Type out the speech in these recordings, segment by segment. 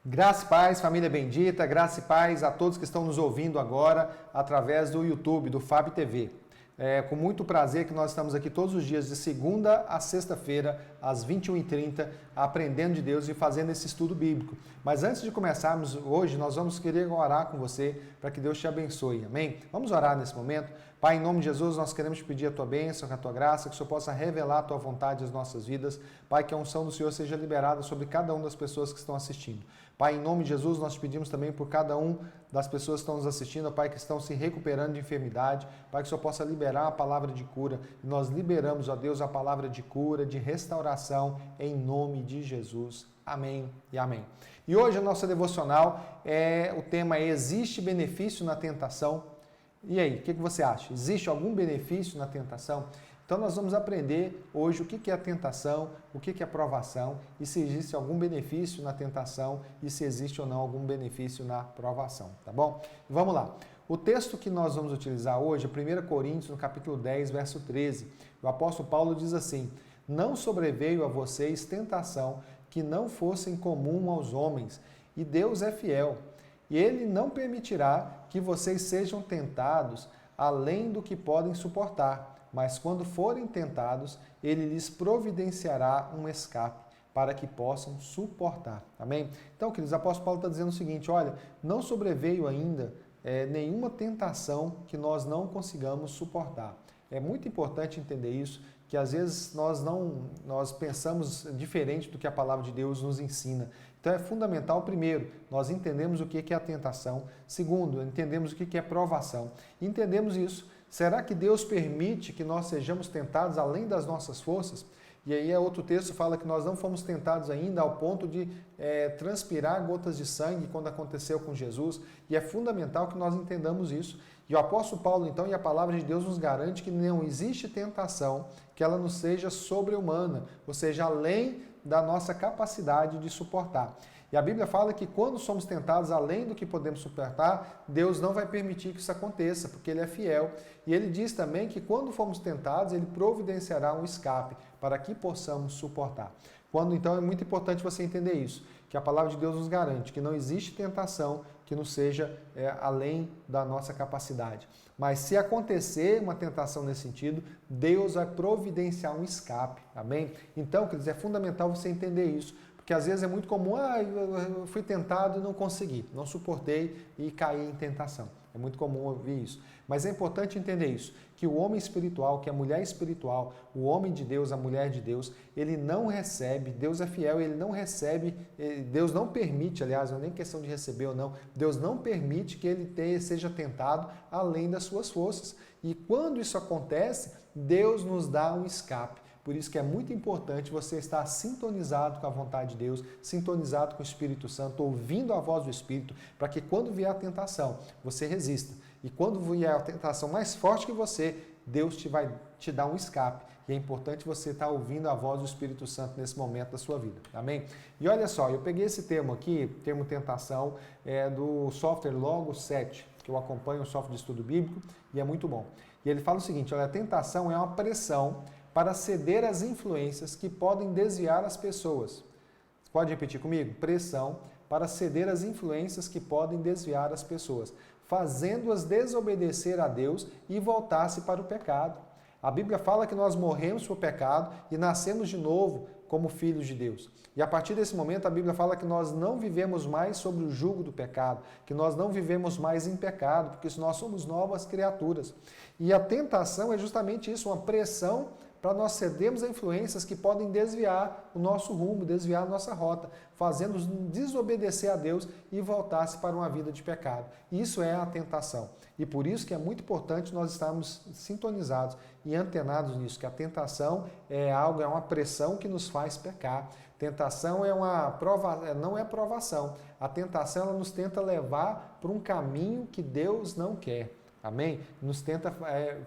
Graça e paz, família bendita, graça e paz a todos que estão nos ouvindo agora através do YouTube, do FAB TV. É com muito prazer que nós estamos aqui todos os dias, de segunda a sexta-feira, às 21h30, aprendendo de Deus e fazendo esse estudo bíblico. Mas antes de começarmos hoje, nós vamos querer orar com você para que Deus te abençoe, amém? Vamos orar nesse momento? Pai, em nome de Jesus, nós queremos te pedir a tua bênção, a tua graça, que o Senhor possa revelar a tua vontade às nossas vidas. Pai, que a unção do Senhor seja liberada sobre cada uma das pessoas que estão assistindo. Pai, em nome de Jesus, nós te pedimos também por cada um das pessoas que estão nos assistindo, Pai, que estão se recuperando de enfermidade, Pai, que o Senhor possa liberar a palavra de cura. E nós liberamos, ó Deus, a palavra de cura, de restauração, em nome de Jesus. Amém e amém. E hoje a nossa devocional o tema é: existe benefício na tentação? E aí, o que você acha? Existe algum benefício na tentação? Então nós vamos aprender hoje o que é a tentação, o que é a provação e se existe algum benefício na tentação e se existe ou não algum benefício na provação, tá bom? Vamos lá. O texto que nós vamos utilizar hoje é 1 Coríntios, no capítulo 10, verso 13. O apóstolo Paulo diz assim: não sobreveio a vocês tentação que não fosse comum aos homens, e Deus é fiel, e Ele não permitirá que vocês sejam tentados além do que podem suportar. Mas quando forem tentados, Ele lhes providenciará um escape para que possam suportar. Amém? Então, queridos, o apóstolo Paulo está dizendo o seguinte: olha, não sobreveio ainda nenhuma tentação que nós não consigamos suportar. É muito importante entender isso, que às vezes nós pensamos diferente do que a palavra de Deus nos ensina. Então é fundamental, primeiro, nós entendemos o que é a tentação. Segundo, entendemos o que é provação. Entendemos isso. Será que Deus permite que nós sejamos tentados além das nossas forças? E aí outro texto fala que nós não fomos tentados ainda ao ponto de transpirar gotas de sangue quando aconteceu com Jesus. E é fundamental que nós entendamos isso. E o apóstolo Paulo, então, e a palavra de Deus nos garante que não existe tentação que ela não seja sobre-humana, ou seja, além da nossa capacidade de suportar. E a Bíblia fala que quando somos tentados além do que podemos suportar, Deus não vai permitir que isso aconteça, porque Ele é fiel. E Ele diz também que quando formos tentados, Ele providenciará um escape para que possamos suportar. Então é muito importante você entender isso, que a palavra de Deus nos garante que não existe tentação que não seja além da nossa capacidade. Mas se acontecer uma tentação nesse sentido, Deus vai providenciar um escape, amém? Então, quer dizer, é fundamental você entender isso, porque às vezes é muito comum: eu fui tentado e não consegui, não suportei e caí em tentação. É muito comum ouvir isso. Mas é importante entender isso, que o homem espiritual, que a mulher espiritual, o homem de Deus, a mulher de Deus, ele não recebe, Deus é fiel, ele não recebe, Deus não permite, aliás, não é nem questão de receber ou não, Deus não permite que ele seja tentado além das suas forças. E quando isso acontece, Deus nos dá um escape. Por isso que é muito importante você estar sintonizado com a vontade de Deus, sintonizado com o Espírito Santo, ouvindo a voz do Espírito, para que quando vier a tentação, você resista. E quando vier a tentação mais forte que você, Deus vai te dar um escape. E é importante você estar ouvindo a voz do Espírito Santo nesse momento da sua vida. Amém? E olha só, eu peguei esse termo aqui, termo tentação, do software Logos 7, que eu acompanho, o software de estudo bíblico, e é muito bom. E ele fala o seguinte: olha, a tentação é uma pressão para ceder às influências que podem desviar as pessoas. Pode repetir comigo? Pressão para ceder às influências que podem desviar as pessoas, fazendo-as desobedecer a Deus e voltar-se para o pecado. A Bíblia fala que nós morremos por pecado e nascemos de novo como filhos de Deus. E a partir desse momento a Bíblia fala que nós não vivemos mais sob o jugo do pecado, que nós não vivemos mais em pecado, porque nós somos novas criaturas. E a tentação é justamente isso, uma pressão para nós cedermos a influências que podem desviar o nosso rumo, desviar a nossa rota, fazendo-nos desobedecer a Deus e voltar-se para uma vida de pecado. Isso é a tentação. E por isso que é muito importante nós estarmos sintonizados e antenados nisso, que a tentação é uma pressão que nos faz pecar. Tentação não é provação. A tentação ela nos tenta levar para um caminho que Deus não quer. Amém? Nos tenta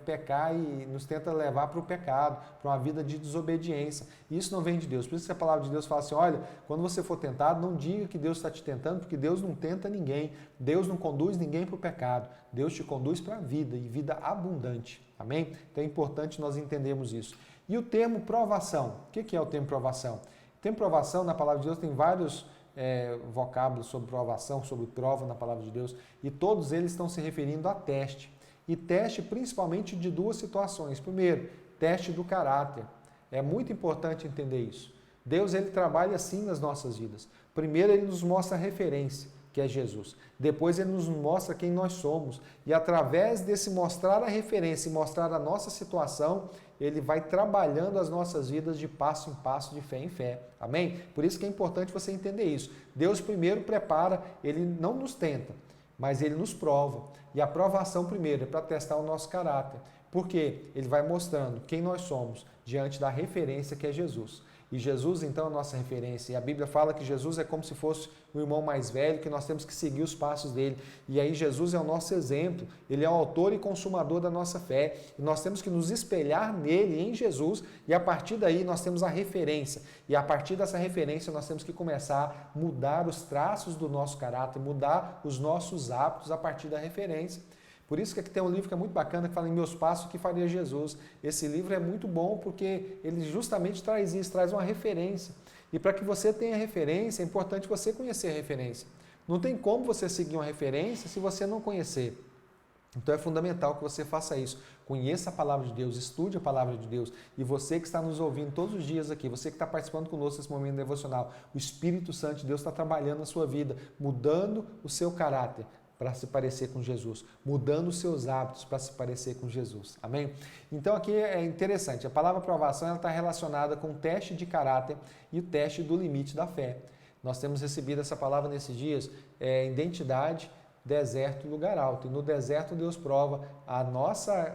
pecar e nos tenta levar para o pecado, para uma vida de desobediência. Isso não vem de Deus. Por isso que a palavra de Deus fala assim: olha, quando você for tentado, não diga que Deus está te tentando, porque Deus não tenta ninguém. Deus não conduz ninguém para o pecado. Deus te conduz para a vida, e vida abundante. Amém? Então é importante nós entendermos isso. E o termo provação. O que é o termo provação? O termo provação, na palavra de Deus, tem vários vocábulos sobre provação, sobre prova na palavra de Deus, e todos eles estão se referindo a teste. E teste principalmente de duas situações. Primeiro, teste do caráter. É muito importante entender isso. Deus, ele trabalha assim nas nossas vidas. Primeiro, ele nos mostra a referência, que é Jesus. Depois, ele nos mostra quem nós somos. E através desse mostrar a referência e mostrar a nossa situação, ele vai trabalhando as nossas vidas de passo em passo, de fé em fé. Amém? Por isso que é importante você entender isso. Deus primeiro prepara, ele não nos tenta, mas ele nos prova. E a provação primeiro é para testar o nosso caráter. Porque ele vai mostrando quem nós somos diante da referência que é Jesus. E Jesus, então, é a nossa referência. E a Bíblia fala que Jesus é como se fosse o irmão mais velho, que nós temos que seguir os passos dele. E aí Jesus é o nosso exemplo. Ele é o autor e consumador da nossa fé. E nós temos que nos espelhar nele, em Jesus, e a partir daí nós temos a referência. E a partir dessa referência nós temos que começar a mudar os traços do nosso caráter, mudar os nossos hábitos a partir da referência. Por isso que aqui tem um livro que é muito bacana, que fala em Meus Passos, o que faria Jesus. Esse livro é muito bom porque ele justamente traz isso, traz uma referência. E para que você tenha referência, é importante você conhecer a referência. Não tem como você seguir uma referência se você não conhecer. Então é fundamental que você faça isso. Conheça a palavra de Deus, estude a palavra de Deus. E você que está nos ouvindo todos os dias aqui, você que está participando conosco nesse momento devocional, o Espírito Santo de Deus está trabalhando na sua vida, mudando o seu caráter para se parecer com Jesus, mudando os seus hábitos para se parecer com Jesus. Amém? Então aqui é interessante, a palavra provação está relacionada com o teste de caráter e o teste do limite da fé. Nós temos recebido essa palavra nesses dias, identidade, deserto, lugar alto. E no deserto Deus prova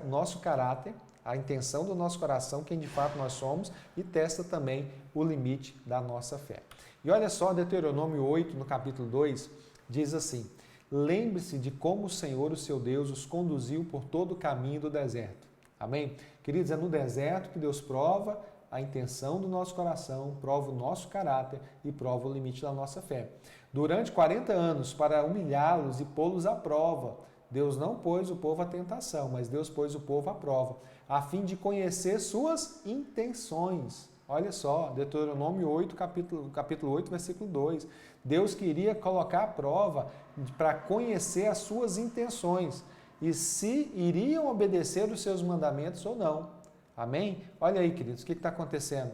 nosso caráter, a intenção do nosso coração, quem de fato nós somos, e testa também o limite da nossa fé. E olha só, Deuteronômio 8, no capítulo 2, diz assim: lembre-se de como o Senhor, o seu Deus, os conduziu por todo o caminho do deserto. Amém? Queridos, é no deserto que Deus prova a intenção do nosso coração, prova o nosso caráter e prova o limite da nossa fé. Durante 40 anos, para humilhá-los e pô-los à prova, Deus não pôs o povo à tentação, mas Deus pôs o povo à prova, a fim de conhecer suas intenções. Olha só, Deuteronômio 8, capítulo 8, versículo 2. Deus queria colocar à prova para conhecer as suas intenções e se iriam obedecer os seus mandamentos ou não. Amém? Olha aí, queridos, o que está acontecendo?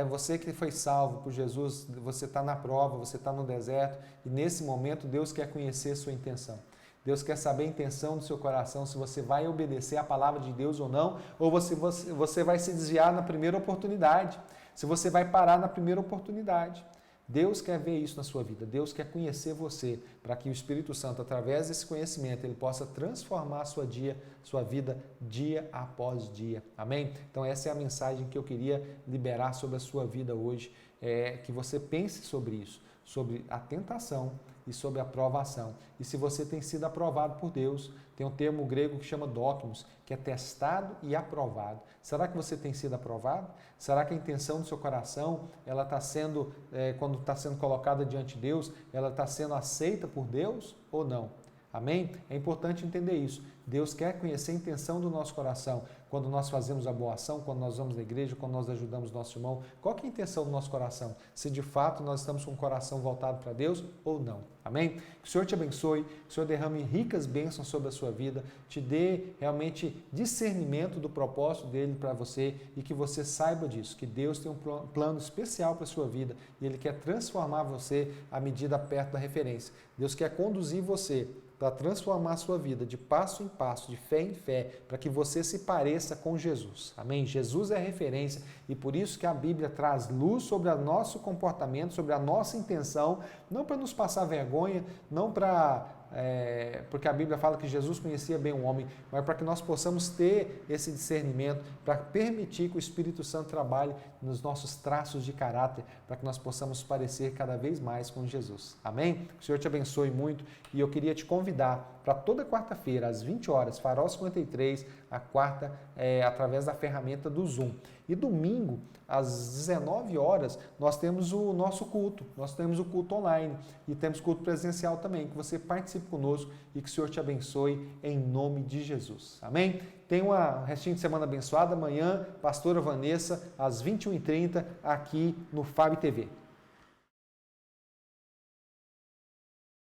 Você que foi salvo por Jesus, você está na prova, você está no deserto e nesse momento Deus quer conhecer a sua intenção. Deus quer saber a intenção do seu coração, se você vai obedecer a palavra de Deus ou não, ou você vai se desviar na primeira oportunidade, se você vai parar na primeira oportunidade. Deus quer ver isso na sua vida, Deus quer conhecer você, para que o Espírito Santo, através desse conhecimento, ele possa transformar a sua vida dia após dia. Amém? Então essa é a mensagem que eu queria liberar sobre a sua vida hoje, que você pense sobre isso, sobre a tentação e sobre a provação. E se você tem sido aprovado por Deus, tem um termo grego que chama dokimos, que é testado e aprovado. Será que você tem sido aprovado? Será que a intenção do seu coração, ela está sendo, quando está sendo colocada diante de Deus, ela está sendo aceita por Deus ou não? Amém? É importante entender isso. Deus quer conhecer a intenção do nosso coração. Quando nós fazemos a boa ação, quando nós vamos na igreja, quando nós ajudamos nosso irmão, qual que é a intenção do nosso coração? Se de fato nós estamos com o coração voltado para Deus ou não. Amém? Que o Senhor te abençoe, que o Senhor derrame ricas bênçãos sobre a sua vida, te dê realmente discernimento do propósito dele para você e que você saiba disso, que Deus tem um plano especial para a sua vida e Ele quer transformar você à medida perto da referência. Deus quer conduzir você para transformar a sua vida de passo em passo, de fé em fé, para que você se pareça com Jesus. Amém? Jesus é a referência e por isso que a Bíblia traz luz sobre o nosso comportamento, sobre a nossa intenção, não para nos passar vergonha, não porque a Bíblia fala que Jesus conhecia bem o homem, mas para que nós possamos ter esse discernimento, para permitir que o Espírito Santo trabalhe nos nossos traços de caráter, para que nós possamos parecer cada vez mais com Jesus. Amém? Que o Senhor te abençoe muito e eu queria te convidar para toda quarta-feira, às 20 horas, Farol 53, a quarta, através da ferramenta do Zoom. E domingo, às 19 horas, nós temos o nosso culto. Nós temos o culto online e temos culto presencial também. Que você participe conosco e que o Senhor te abençoe em nome de Jesus. Amém? Tenha um restinho de semana abençoada. Amanhã, pastora Vanessa, às 21h30, aqui no FAB TV.